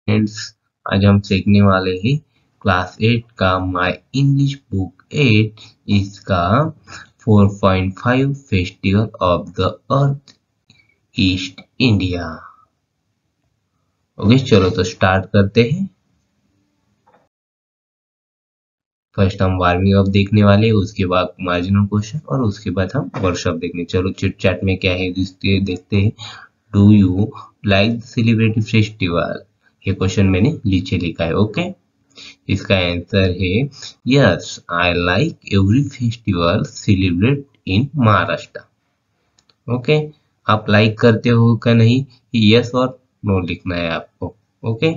Friends, आज हम सीखने वाले हैं क्लास 8 का माय इंग्लिश बुक 8 इसका 4.5 festival of the earth east India. Okay, चलो तो स्टार्ट करते हैं। फर्स्ट हम वार्मिंग अप देखने वाले हैं, उसके बाद मार्जिनल क्वेश्चन और उसके बाद हम वर्कशॉप देखने। चलो चिट चैट में क्या है देखते हैं। Do you like celebrative festival? ये क्वेश्चन मैंने नीचे लिखा है। ओके, इसका आंसर है yes, I like every festival celebrate in Maharashtra. Okay, आप लाइक करते हो क्या नहीं, यस और नो लिखना है आपको। Okay,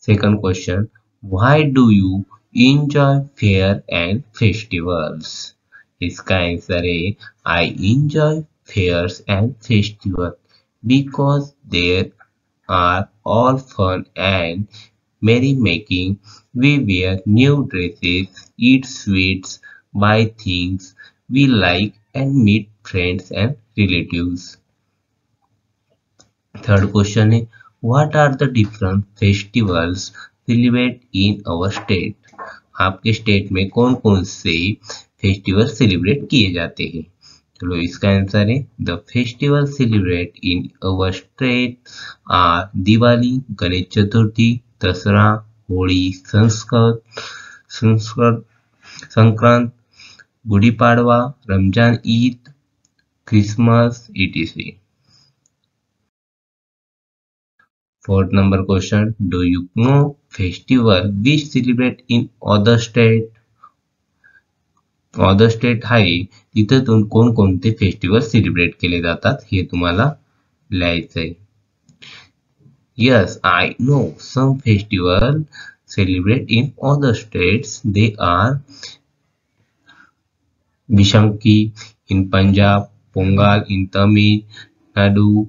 second question, why do you enjoy fair and festivals? इसका आंसर है I enjoy fairs and festival because there are all fun and merrymaking. We wear new dresses, eat sweets, buy things we like, and meet friends and relatives. Third question है, what are the different festivals celebrated in our state? आपके state में कौन कौन से festival celebrate किए जाते हैं? चलो इसका answer है the festival celebrate in our state are Diwali, Ganesh Chaturthi, Dussehra, Holi, संस्कृत Sankranti, Gudi Padwa, Ramzan Eid, Christmas etc. Fourth number question, do you know festival we celebrate in other state? Other state आहे तिथं कोणकोणते फेस्टिवल सेलिब्रेट केले जातात हे तुम्हाला लिहायचं आहे. Yes, I know some festival celebrate in other states. They are Bishanki in Punjab, Pongal in Tamil Nadu,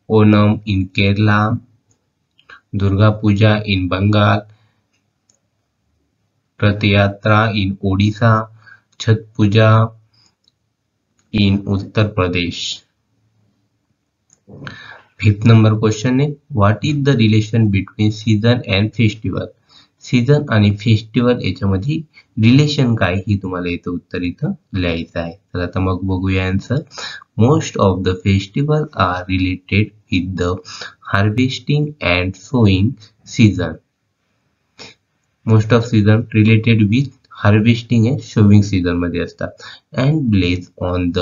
Onam in Kerala, Durga Puja in Bengal, Rath Yatra in Odisha, Chhath Puja in Uttar Pradesh. Fifth number question है, what is the relation between season and festival? Season आणि festival याच्यामध्ये relation काय ही तुम्हाला इथं उत्तर इथं लिहायचं आहे. तर आता मग बघूया answer. Most of the festival are related with the harvesting and sowing season. Most of season related with harvesting and sowing season मध्ये असतात. And based on the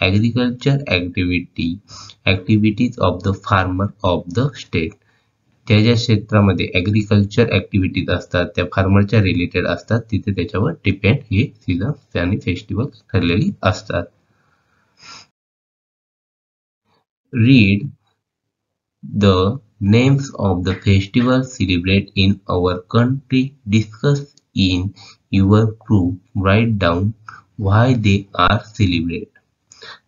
agriculture activities of the farmer of the state. त्या ज्या क्षेत्रामध्ये agriculture activities असतात त्या फार्मरच्या related असतात तिथे त्याच्यावर डिपेंड हे सीझन आणि फेस्टिवल ठरलेली असतात. Read the names of the festivals celebrated in our country. Discuss in your group. Write down why they are celebrated.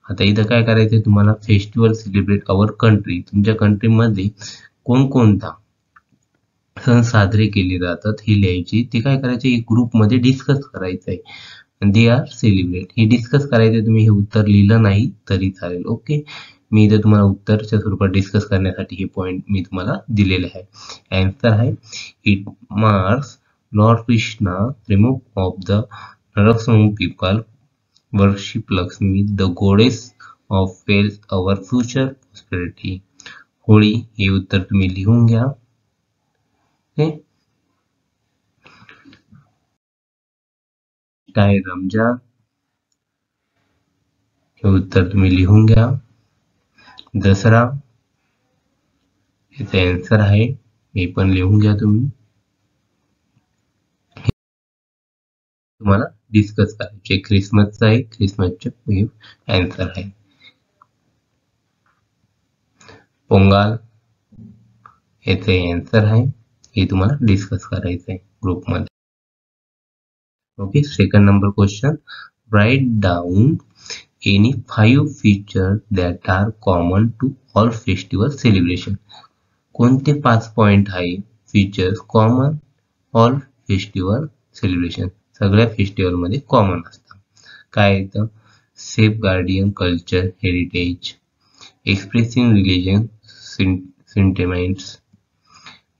आता इथं काय करायचंय तुम्हाला, फेस्टिवल सेलिब्रेट अवर कंट्री, तुमच्या कंट्रीमध्ये कोणकोणता सण साजरे केले जातात हे लिहायचे. ते काय करायचे, एक ग्रुपमध्ये डिस्कस करायचं आहे. दे आर सेलिब्रेट हे डिस्कस करायचे. तुम्ही हे उत्तर लिहिलं नाही तरी चालेल. ओके, मी इथे तुम्हाला उत्तरच्या स्वरूपात डिस्कस करण्यासाठी हे पॉइंट मी तुम्हाला दिलेले आहे. आन्सर आहे it marks lord Krishna remove of the नरसंग people worship Lakshmi the goddess of wealth our future prosperity. Holi हे उत्तर तुम्ही लिहून घ्या. काय रमजान हे उत्तर तुम्ही लिहून घ्या. दसरा याचा आन्सर आहे, हे पण लिहून घ्या तुम्ही. तुम्हाला डिस्कस करायचे. क्रिसमसचा आहे, क्रिसमसचे आन्सर आहे. पोंगल याचे आन्सर आहे, हे तुम्हाला डिस्कस करायचं आहे ग्रुपमध्ये. Okay, second number question, write down any 5 features that are common to all festival celebration. कोणते 5 पॉइंट आहे features common all festival celebration, सगळ्या फेस्टिवल मध्ये कॉमन असतात. काय येतं, safe guardian culture heritage, expressing religion sentiments,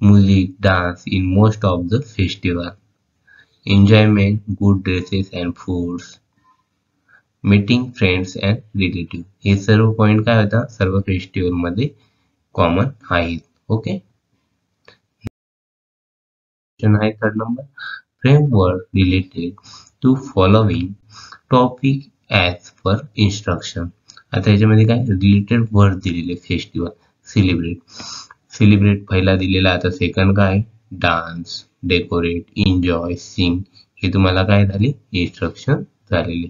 music, dance in most of the festival, enjoyment, good dresses and foods, meeting friends and relative. हे सर्व point काय होतात सर्व फेस्टिवल मध्ये कॉमन आहेत. ओके. आहे third number framework related to following topic as per instruction. आता याच्यामध्ये काय रिलेटेड वर्ड दिलेले फेस्टिवल सेलिब्रेट पहिला दिलेला. आता सेकंड काय डान्स डेकोरेट एन्जॉय सिंग हे तुम्हाला काय झाले इन्स्ट्रक्शन झालेले.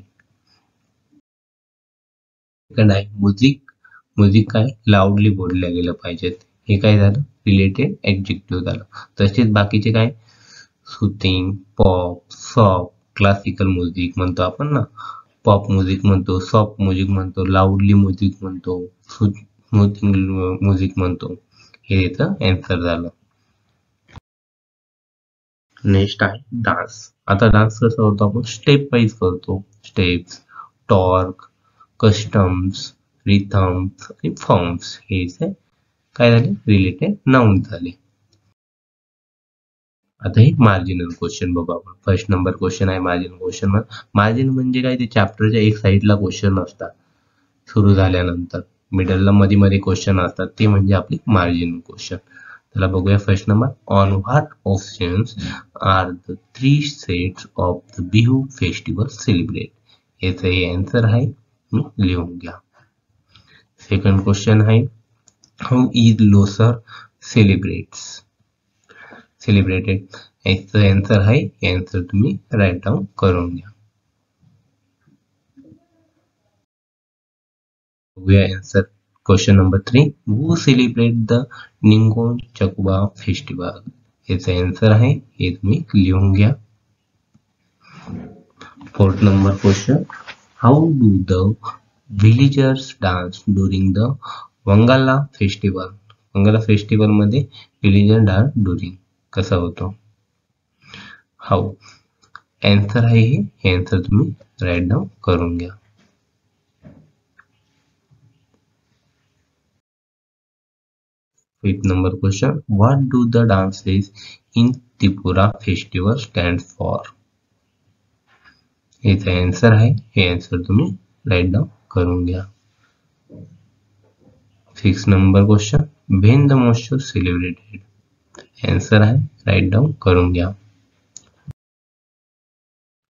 सेकंड आहे म्युझिक काय लाऊडली बोलल्या गेलं पाहिजेत. हे काय झालं रिलेटेड ऍडजेक्टिव्ह झालं. तसेच बाकीचे काय soothing pop soft classical music म्हणतो आपण ना. पॉप म्युझिक म्हणतो, सॉफ्ट म्युझिक म्हणतो, लाऊडली म्युझिक म्हणतो, स्मूथिंग म्युझिक म्हणतो. हे याचं आन्सर झालं. नेक्स्ट आहे डान्स. आता डान्स कसा होतो आपण स्टेप वाईज करतो. स्टेप्स टॉर्क कस्टम्स रिथम्स आणि फॉर्म्स हे काय झाले रिलेटेड नाउन झाले. आता हे मार्जिनल क्वेश्चन बघू आपण. फर्स्ट नंबर क्वेश्चन आहे मार्जिनल क्वेश्चन. मार्जिन म्हणजे काय ते चॅप्टरच्या एक साईडला क्वेश्चन असतात सुरू झाल्यानंतर मिडलला मध्ये मध्ये क्वेश्चन असतात ते म्हणजे आपली मार्जिनल क्वेश्चन. त्याला बघूया first number on what options are the 3 sets of the Bihu festival celebrate. याचं हे आन्सर आहे लिहून घ्या. सेकंड क्वेश्चन आहे हाऊ इज लोसर सेलिब्रेटेड. याचं आन्सर आहे आन्सर तुम्ही राईट डाऊन करून घ्या. बघूया answer question number 3 who celebrate the Ningol Chakouba festival. याचं आन्सर आहे हे तुम्ही लिहून घ्या. Fourth number question how do the villagers dance during the Wangala festival. Wangala festival मध्ये व्हिलेजर डान्स ड्युरिंग कसा होतो हाऊ. आन्सर आहे हे आन्सर तुम्ही राईट डाऊन करून घ्या. Fifth number question what do the dances in Tripura festival stand for. याचा आन्सर आहे हे आन्सर तुम्ही राईट डाऊन करून घ्या. Six number question when the most celebrated. Answer आहे राईट डाऊन करून घ्या.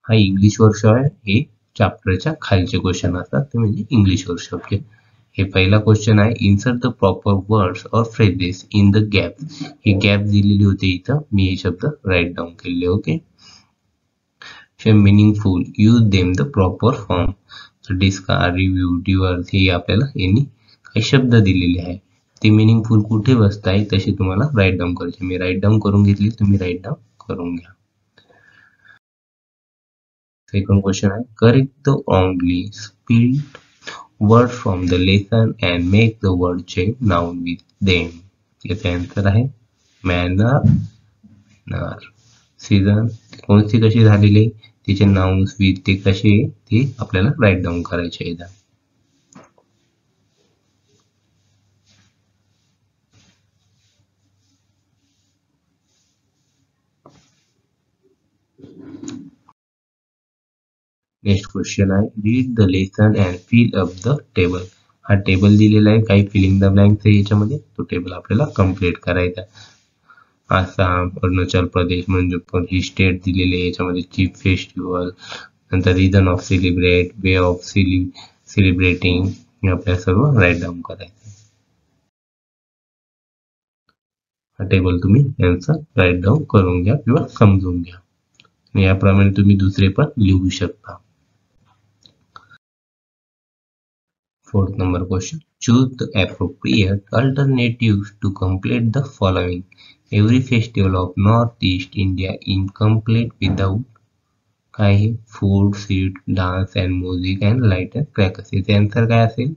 हा इंग्लिश वर्कशॉप आहे. हे चॅप्टरच्या खालचे क्वेश्चन असतात ते म्हणजे इंग्लिश वर्कशॉपचे. हे पहिला क्वेश्चन आहे इन्सर्ट द प्रॉपर वर्ड्स और फ्रेजेस इन द गॅप. हे गॅप दिलेली होते इथं मी हे शब्द राईट डाऊन केले. Okay. Meaningful use them the proper form. Discard review Divers हे आपल्याला यांनी काही शब्द दिलेले आहे ते मिनिंगफुल कुठे बसत आहे तसे तुम्हाला राईट डाऊन करायचे. मी राईट डाऊन करून घेतली तुम्ही राईट डाऊन करून घ्या. सेकंड क्वेश्चन आहे correct the only speed word from the lesson and make the word change noun with them. याचा आन्सर आहे मॅनर नर. सीझन कोणती कशी झालेली तिचे नाउन्स विथ ते कसे ते आपल्याला राईट डाऊन करायचे आहे. नेक्स्ट क्वेश्चन आहे read the lesson and fill up the table. हा टेबल दिलेला आहे काही फिलिंग द ब्लँक्स आहे याच्यामध्ये तो टेबल आपल्याला कम्प्लीट करायचा. आसाम अरुणाचल प्रदेश म्हणजे ही स्टेट दिलेली आहे याच्यामध्ये चीफ फेस्टिवल नंतर reason of celebrate way of celebrating हे आपल्याला सर्व राईट डाऊन करायचं. हा टेबल तुम्ही यांचा राईट डाऊन करून घ्या किंवा समजून घ्या. याप्रमाणे तुम्ही दुसरे पण लिहू शकता. Fourth number question. Choose the appropriate alternatives to complete the following. Every festival of Northeast India incomplete without काय आहे food sweet dance and music and light and crackers. याचे आन्सर काय असेल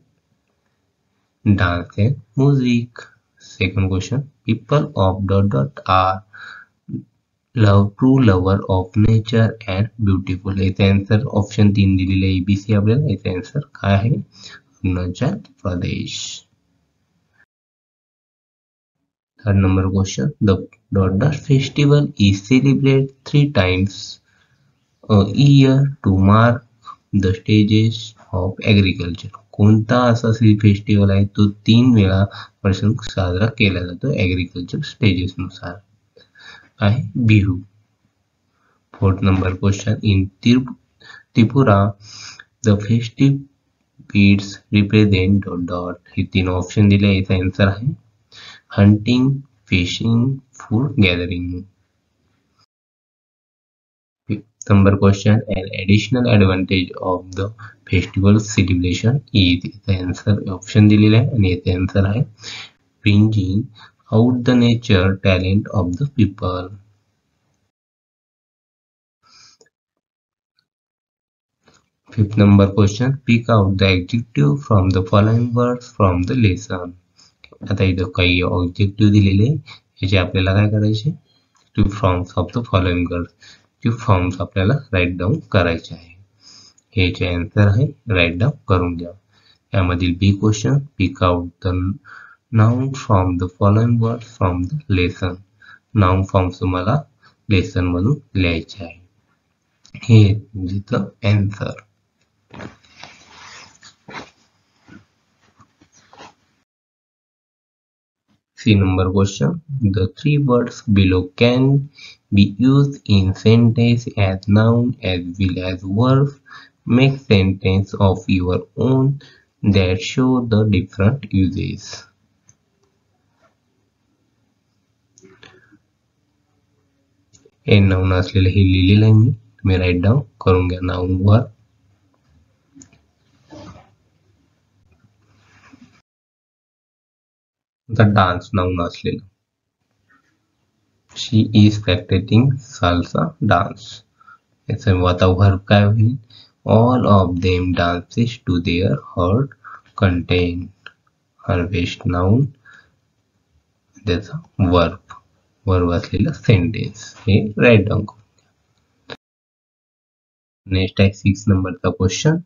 dance and music. Second question people of dot dot are love true lover of nature and beautiful. याचे answer option 3 दिलेले आहे ABC आपल्याला. याचे आन्सर काय आहे Arunachal Pradesh. Third number question. The festival is celebrated three times a year to mark the stages of agriculture. कोणता असा festival आहे तो 3 वेळा वर्षातून साजरा केला जातो ॲग्रिकल्चर स्टेजेस नुसार. आहे Bihu. Fourth number question. In Tripura, the festive beads represent ... हे 3 ऑप्शन दिले. याचा आन्सर आहे hunting, fishing, food gathering. Fifth number question. An additional advantage of the festival celebration is. याचा आन्सर ऑप्शन दिलेला आहे आणि याचा आन्सर आहे bringing out the nature talent of the people. Fifth number question. Pick out the adjective from the following words from the lesson. आता इथं काही objective दिलेले याचे आपल्याला काय करायचे two forms of the following words two forms आपल्याला right down करायचे आहे. ह्याचे आन्सर आहे राईट डाऊन करून घ्या. यामधील B question. Pick out the noun from the following words from the lesson. Noun forms तुम्हाला लेसन मधून लिहायचे आहे. हे जिथं answer. See number question. The three words below can be used in sentence as noun as well as verbs. Make sentence of your own that show the different uses. हे noun असलेलं हे लिहिलेलं आहे मी. तुम्ही राईट डाऊन करून घ्या. Noun were the dance noun असलेलं. She is practising salsa dance. याचा आता वर्ब काय होईल all of them dances to their heart content. Harvest noun त्याचा वर्ब असलेलं सेंटेन्स हे राईट डाऊन करू. नेक्स्ट आहे 6 नंबरचा क्वेश्चन.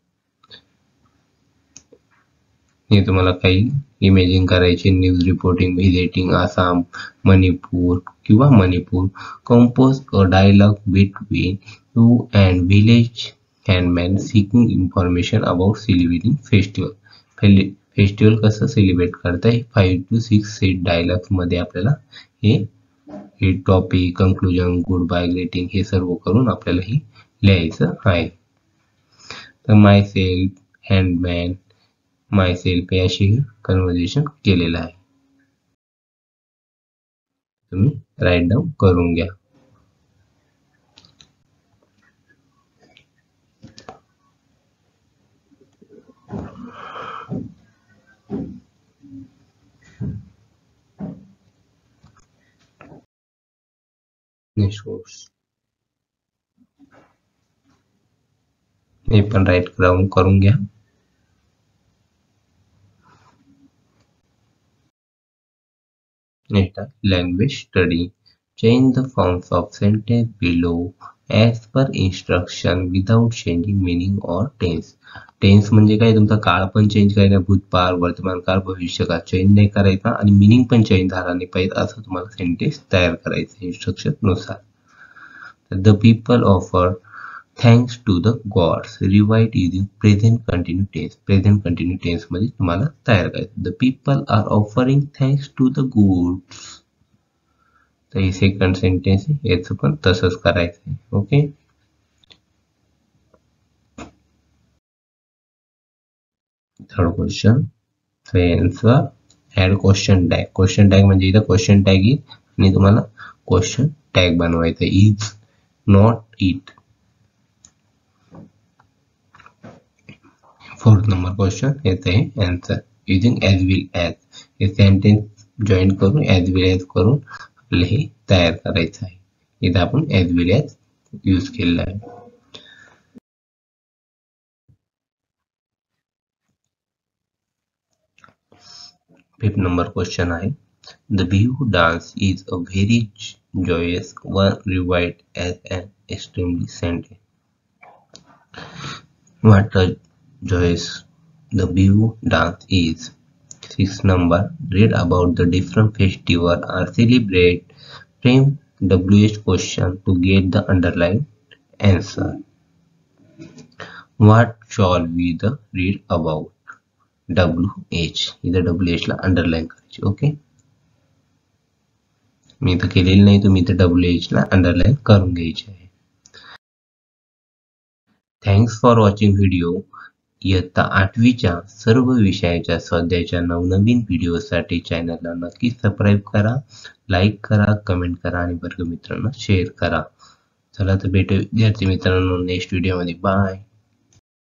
हे तुम्हाला काही इमेजिंग करायचे. News reporting visiting Assam Manipur किंवा Manipur. Compose a dialogue between you and village headman seeking information about celebrating festival. Festival कसं सेलिब्रेट करताय 5 to 6 सेट डायलॉग्स मध्ये आपल्याला हे topic conclusion good bye greeting हे सर्व करून आपल्याला हे लिहायचं आहे. तर myself handman myself याशी कन्व्हर्सेशन केलेलं आहे. तुम्ही राईट डाऊन करून घ्या. नेक्स्ट हे पण राईट डाऊन करून घ्या. Next, language study. Change the forms of sentence below as per instruction without changing meaning or tense. Tense म्हणजे काय तुमचा काळ पण चेंज करायचा. भूतकाळ वर्तमान काळ भविष्यकाळ चेंज नाही करायचा आणि मिनिंग पण चेंज झाला नाही पाहिजे असं तुम्हाला सेंटेन्स तयार करायचं इन्स्ट्रक्शन नुसार. The people offer thanks to the gods. Rewrite using present continuous tense. Present continuous tense मध्ये तुम्हाला तयार करायचं. The people are offering thanks to the gods. तर हे सेकंड सेंटेन्स आहे. याचं पण तसंच करायचं आहे. Okay. Third question. Answer add question tag. Question tag म्हणजे इथं क्वेश्चन टॅग येईल आणि तुम्हाला क्वेश्चन टॅग बनवायचं. Is not it. Fourth number question येत आहे answer using as well as. हे सेंटेन्स जॉईन करून ॲज विल ॲज करून आपल्याला हे तयार करायचं आहे. इथं आपण ॲज विल ॲज यूज केलेला आहे. फिफ्थ नंबर क्वेश्चन आहे the Bihu dance is a very joyous one reviled as an extremely sentence. What a joyous the Bihu dance is. 6 number. Read about the different festival or celebrate. Frame WH question to get the underlined answer. What shall we the read about? WH. इथं WH ला underline करायची. Okay. मी इथं केलेलं नाही, तुम्ही इथं WH ला underline करून घ्यायची आहे. Thanks for watching video. इयत्ता 8वीच्या सर्व विषयाच्या स्वाध्यायाच्या नवनवीन व्हिडिओसाठी चॅनलला नक्की सबस्क्राईब करा, लाईक करा, कमेंट करा आणि वर्गमित्रांना शेअर करा. चला तर भेटू विद्यार्थी मित्रांनो नेक्स्ट व्हिडिओमध्ये. बाय.